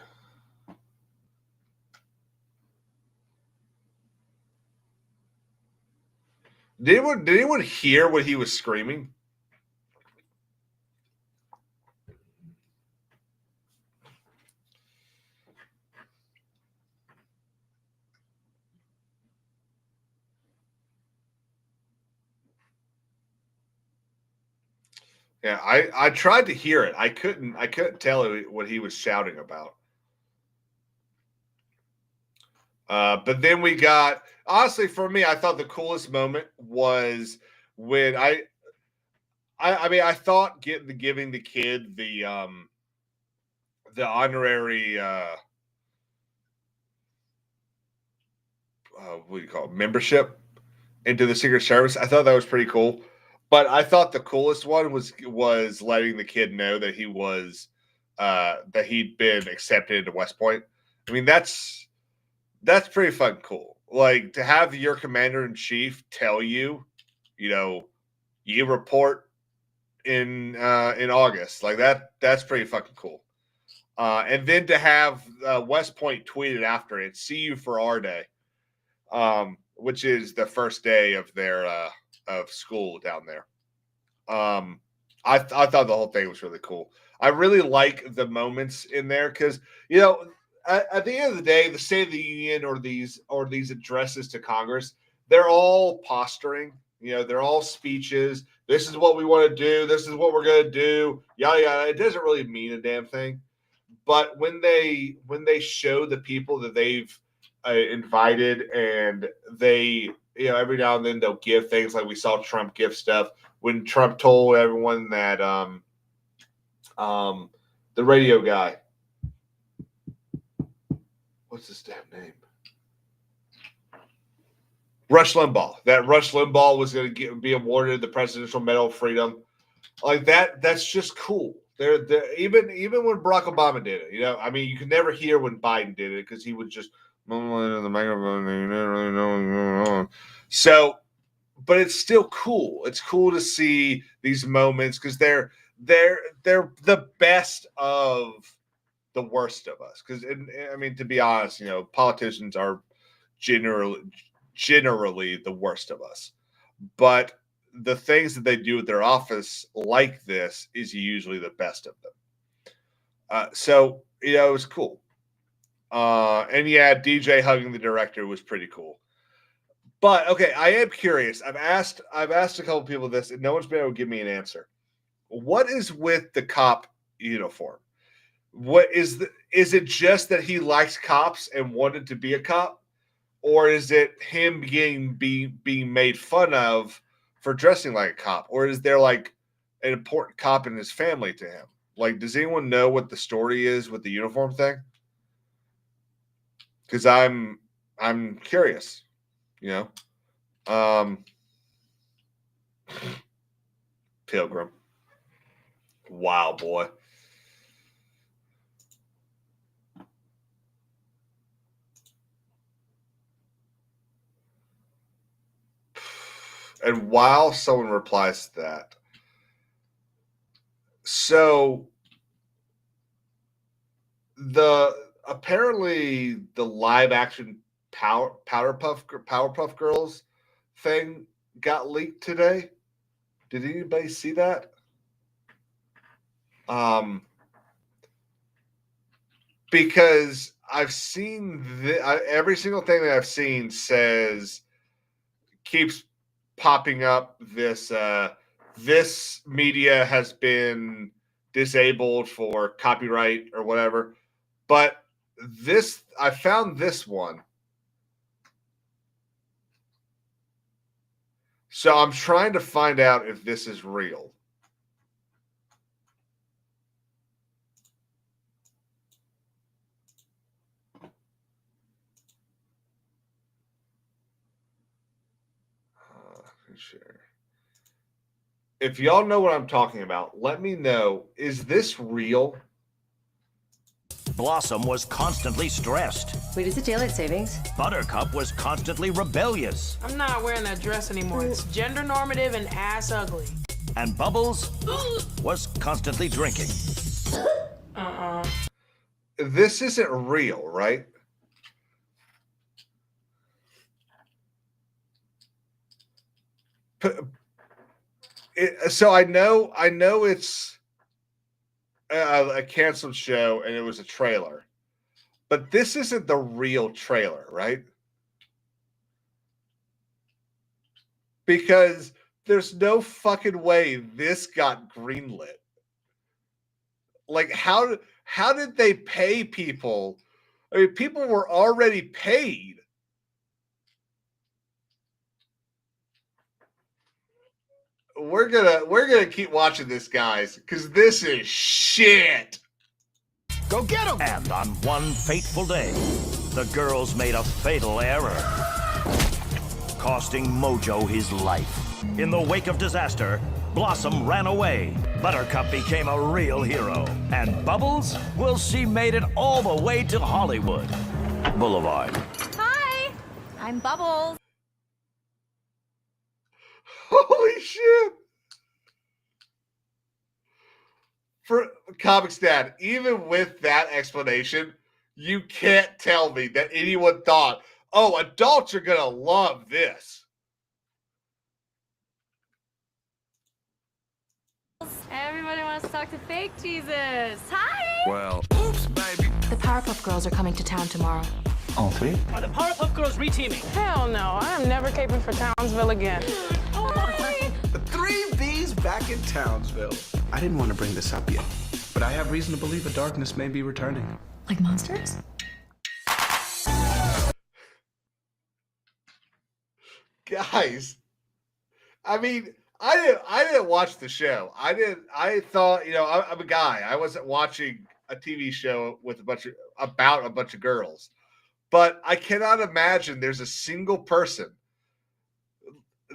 Did anyone hear what he was screaming? Yeah, I tried to hear it. I couldn't tell what he was shouting about. But then we got, honestly, for me, I thought the coolest moment was when I mean, I thought giving the kid the honorary what do you call it, membership into the Secret Service. I thought that was pretty cool. But I thought the coolest one was letting the kid know that he was that he'd been accepted into West Point. I mean, that's pretty fucking cool. Like, to have your commander in chief tell you, you report in August. Like, that's pretty fucking cool. And then to have West Point tweeted after it, "See you for our day," which is the first day of their of school down there. I thought the whole thing was really cool. I really like the moments in there because, at the end of the day, the State of the Union or these addresses to Congress, they're all posturing. They're all speeches. This is what we want to do. This is what we're going to do. Yada yada. It doesn't really mean a damn thing. But when they show the people that they've invited, and they, every now and then they'll give things, like we saw Trump give stuff when Trump told everyone that the radio guy, what's his damn name? Rush Limbaugh. That Rush Limbaugh was going to be awarded the Presidential Medal of Freedom. Like that. That's just cool. They're even when Barack Obama did it. I mean, you could never hear when Biden did it because he would just mumble into the microphone. You never really know what's going on. So, but it's still cool. It's cool to see these moments because they're the best of the worst of us. Because, I mean, to be honest, politicians are generally the worst of us. But the things that they do with their office like this is usually the best of them. So, it was cool. And yeah, DJ hugging the director was pretty cool. But okay, I am curious. I've asked a couple people this, and no one's been able to give me an answer. What is with the cop uniform? What is it just that he likes cops and wanted to be a cop? Or is it him being made fun of for dressing like a cop? Or is there like an important cop in his family to him? Like, does anyone know what the story is with the uniform thing? Because I'm curious, Pilgrim. Wow, boy. And while someone replies to that, so apparently the live action Powerpuff Girls thing got leaked today. Did anybody see that? Because I've seen every single thing that I've seen keeps popping up this this media has been disabled for copyright or whatever. But I found this one. So I'm trying to find out if this is real. Sure. If y'all know what I'm talking about, let me know. Is this real? Blossom was constantly stressed. Wait, is it daylight savings? Buttercup was constantly rebellious. I'm not wearing that dress anymore. It's gender normative and ass ugly. And Bubbles was constantly drinking. This isn't real, right? So I know it's a canceled show and it was a trailer, but this isn't the real trailer, right? Because there's no fucking way this got greenlit. Like, how did they pay people? I mean, people were already paid. We're gonna keep watching this, guys, because this is shit. Go get him! And on one fateful day, the girls made a fatal error, costing Mojo his life. In the wake of disaster, Blossom ran away. Buttercup became a real hero. And Bubbles, well, she made it all the way to Hollywood Boulevard. Hi, I'm Bubbles. Holy shit. For Comics Dad, even with that explanation, you can't tell me that anyone thought, oh, adults are gonna love this. Everybody wants to talk to fake Jesus. Hi! Well, oops, baby. The Powerpuff Girls are coming to town tomorrow. All three? Are the Powerpuff Girls reteaming? Hell no, I am never caping for Townsville again. The three V's back in Townsville. I didn't want to bring this up yet, but I have reason to believe a darkness may be returning. Like monsters? Guys, I mean, I didn't watch the show. I thought, I'm a guy. I wasn't watching a TV show with about a bunch of girls. But I cannot imagine there's a single person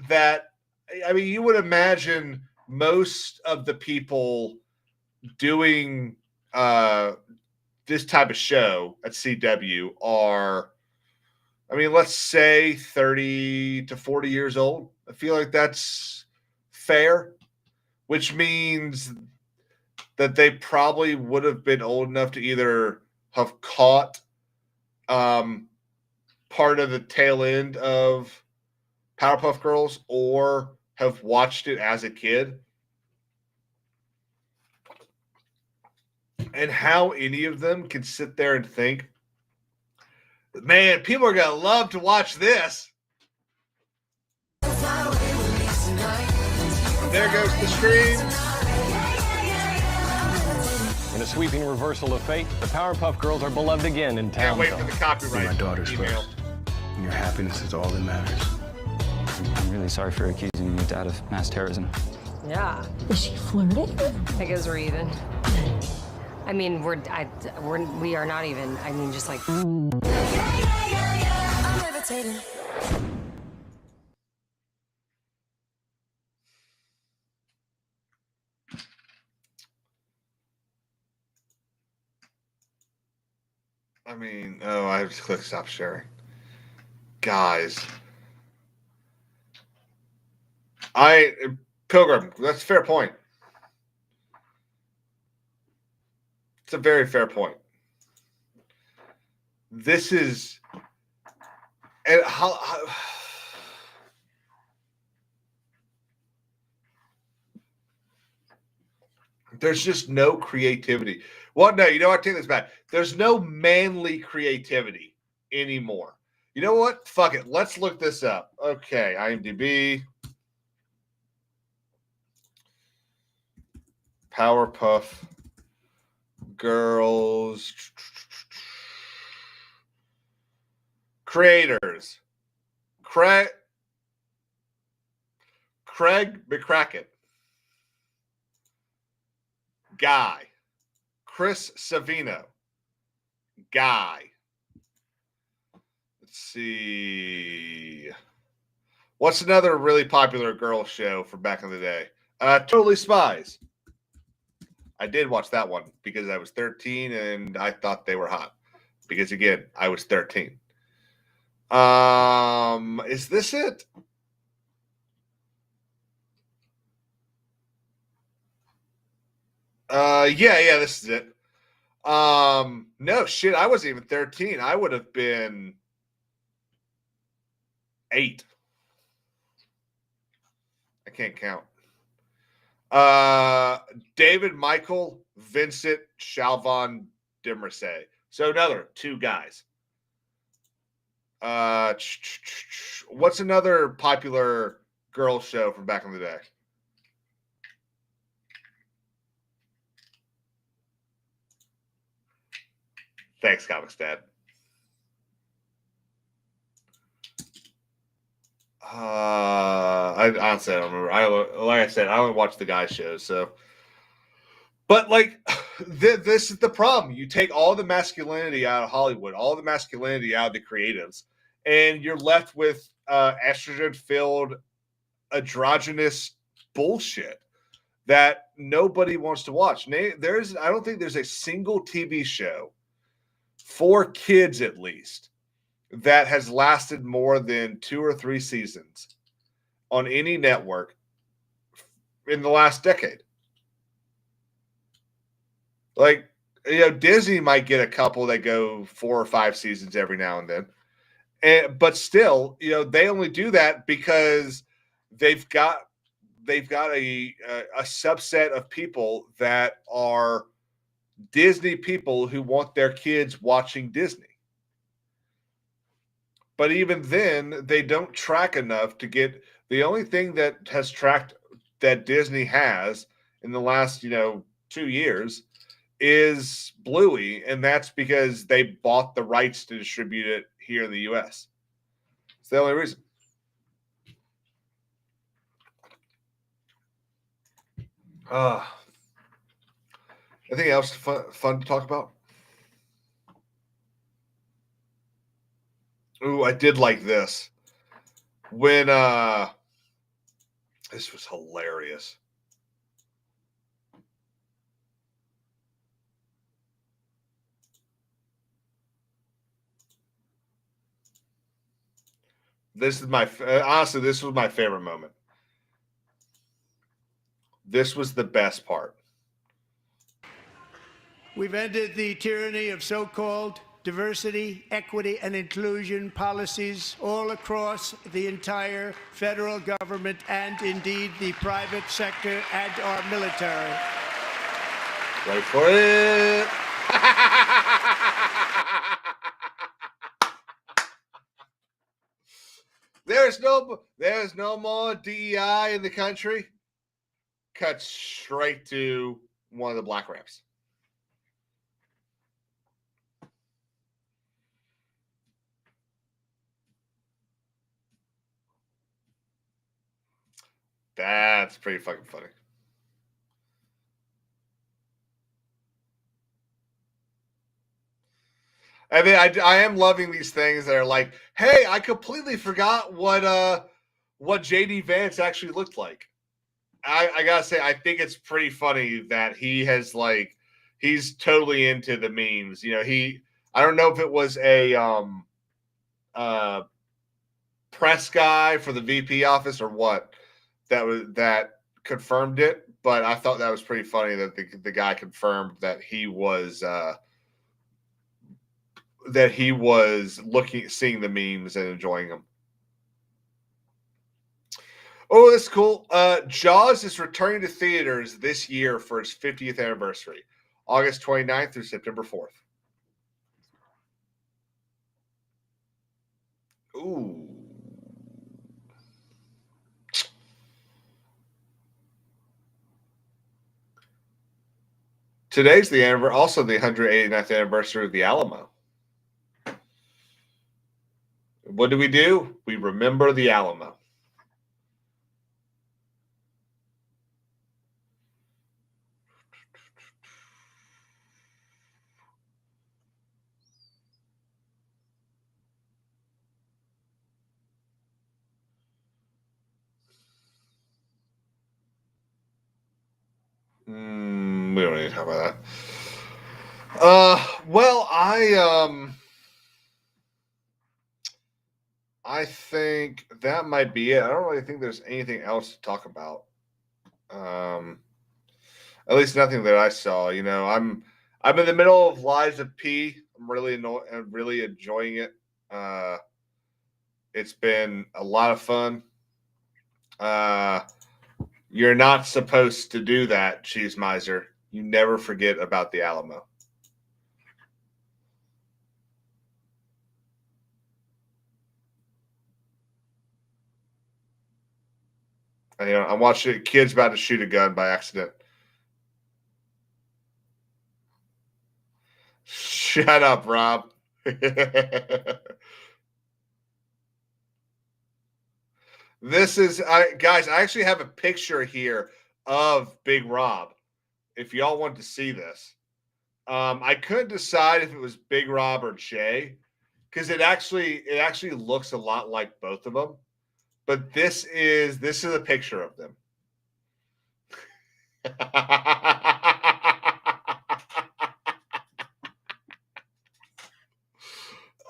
that, I mean, you would imagine most of the people doing this type of show at CW are, I mean, let's say 30 to 40 years old. I feel like that's fair, which means that they probably would have been old enough to either have caught part of the tail end of Powerpuff Girls or have watched it as a kid. And how any of them can sit there and think, man, people are going to love to watch this. There goes the stream. In a sweeping reversal of fate, the Powerpuff Girls are beloved again in Can't wait Townsville. for the copyright. My daughter's email. first. And your happiness is all that matters. I'm really sorry for accusing your dad of mass terrorism. Yeah. Is she flirting? I guess we're even. I mean, we are not even. I mean, just like. I mean, oh, I have to click stop sharing. Guys. Pilgrim, that's a fair point. It's a very fair point. This is, and how there's just no creativity. Well, no, you know what? I take this back. There's no manly creativity anymore. You know what? Fuck it. Let's look this up. Okay, IMDb. Powerpuff Girls creators. Craig McCracken. Guy. Chris Savino. Guy. Let's see. What's another really popular girl show from back in the day? Totally Spies. I did watch that one because I was 13 and I thought they were hot. Because again, I was 13. Is this it? Yeah, this is it. No shit, I wasn't even 13. I would have been 8. I can't count. David Michael, Vincent Shalvan Demerse. So another 2 guys. What's another popular girl show from back in the day? Thanks, Comics Dad. I honestly I don't remember. Like I said, I only watch the guy shows. So, but like, this is the problem. You take all the masculinity out of Hollywood, all the masculinity out of the creatives, and you're left with estrogen-filled, androgynous bullshit that nobody wants to watch. I don't think there's a single TV show for kids, at least, that has lasted more than 2 or 3 seasons on any network in the last decade. Like, Disney might get a couple that go 4 or 5 seasons every now and then. But still, they only do that because they've got a subset of people that are Disney people who want their kids watching Disney. But even then, they don't track enough to get the only thing that has tracked that Disney has in the last, 2 years is Bluey. And that's because they bought the rights to distribute it here in the US. It's the only reason. Anything else fun to talk about? Ooh, I did like this. When this was hilarious. This is honestly, this was my favorite moment. This was the best part. We've ended the tyranny of so-called diversity, equity, and inclusion policies all across the entire federal government and indeed the private sector and our military. Wait for it. There's no more DEI in the country. Cut straight to one of the black ramps. That's pretty fucking funny. I mean, I am loving these things that are like, hey, I completely forgot what JD Vance actually looked like. I gotta say, I think it's pretty funny that he's totally into the memes. I don't know if it was a press guy for the VP office or what that confirmed it, but I thought that was pretty funny that the guy confirmed that he was seeing the memes and enjoying them. Oh, that's cool. Jaws is returning to theaters this year for its 50th anniversary, August 29th through September 4th. Ooh. Today's also the 189th anniversary of the Alamo. What do? We remember the Alamo. we don't need to talk about that. Well, I think that might be it. I don't really think there's anything else to talk about. At least nothing that I saw. You know, I'm in the middle of Lies of P. I'm really enjoying it. It's been a lot of fun. You're not supposed to do that, Cheese Miser. You never forget about the Alamo. You know, I'm watching kids about to shoot a gun by accident. Shut up, Rob. This is, guys, I actually have a picture here of Big Rob. If y'all want to see this. I couldn't decide if it was Big Rob or Jay, because it actually looks a lot like both of them. But this is a picture of them.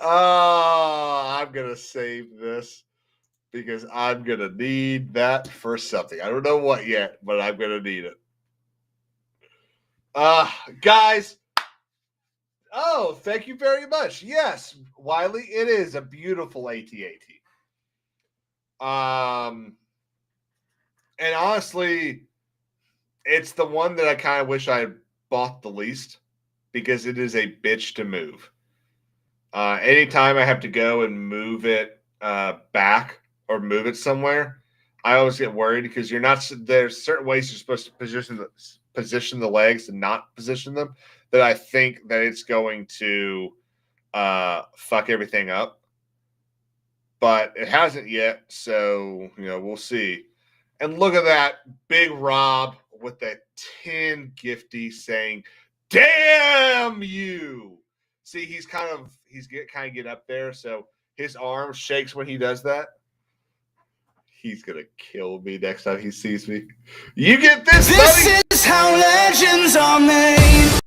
I'm gonna save this because I'm gonna need that for something. I don't know what yet, but I'm gonna need it. Guys. Oh, thank you very much. Yes, Wiley, it is a beautiful AT-AT. And honestly, it's the one that I kind of wish I had bought the least because it is a bitch to move. Anytime I have to go and move it back or move it somewhere, I always get worried because there's certain ways you're supposed to position the legs and not position them that I think that it's going to fuck everything up. But it hasn't yet, so we'll see. And look at that, Big Rob with that 10 gifty saying, "Damn you!" See, he's kind of get up there, so his arm shakes when he does that. He's gonna kill me next time he sees me. You get this, buddy? This is how legends are made.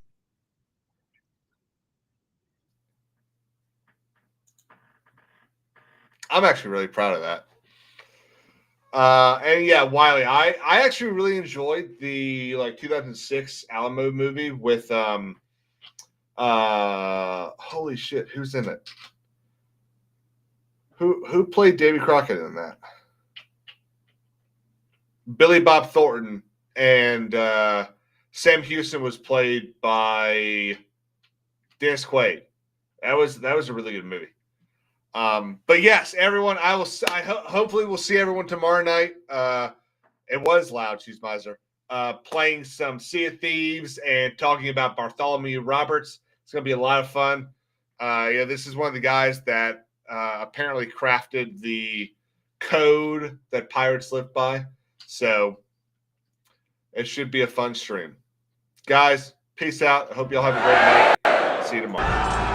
I'm actually really proud of that. And yeah, Wiley, I actually really enjoyed the 2006 Alamo movie with holy shit, who's in it? Who played Davy Crockett in that? Billy Bob Thornton, and Sam Houston was played by Dennis Quaid. That was a really good movie. But yes, everyone, hopefully we'll see everyone tomorrow night. It was loud, Cheese Miser, playing some Sea of Thieves and talking about Bartholomew Roberts. It's going to be a lot of fun. This is one of the guys that apparently crafted the code that pirates live by. So it should be a fun stream. Guys, peace out. I hope y'all have a great night. See you tomorrow.